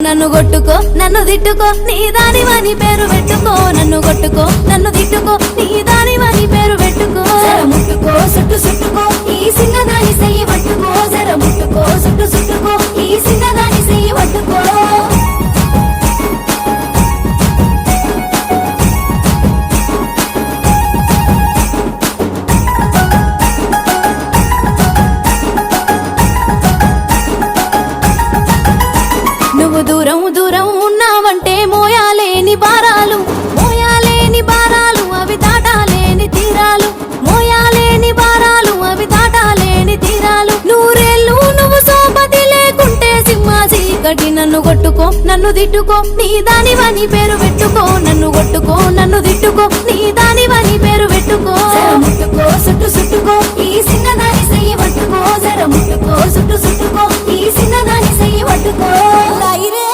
నన్ను కొట్టుకో నన్ను తిట్టుకో నీ దానివని పేరు పెట్టుకో నన్ను కొట్టుకో నన్ను తిట్టుకో నీ దానివని పేరు పెట్టుకో జర ముట్టుకో సుట్టు సుట్టుకో ఈ సిన్నదాని చెయ్యి పట్టుకో జర ముట్టుకో సుట్టు సుట్టుకో ఈ సిన్నదాని చెయ్యి పట్టుకో నువ్వు దూరం దూరం ఉన్నావంటే మోయాలేని భారాలు అవి దాటాలేని తీరాలు మోయాలేని భారాలు అవి దాటాలేని తీరాలు నూరేళ్ళు నువ్వు సోపతి లేకుంటే సింహ చీకటి నన్ను కొట్టుకో నన్ను తిట్టుకో నీ దానివని పేరు పెట్టుకో నన్ను కొట్టుకో నన్ను తిట్టుకో నీ దానివని పేరు పెట్టుకో ముట్టుకో సుట్టు సుట్టుకో ఈ సిన్నదాని చెయ్యి పట్టుకో జర ముట్టుకో సుట్టు సుట్టుకో ఈ సిన్నదాని చెయ్యి పట్టుకో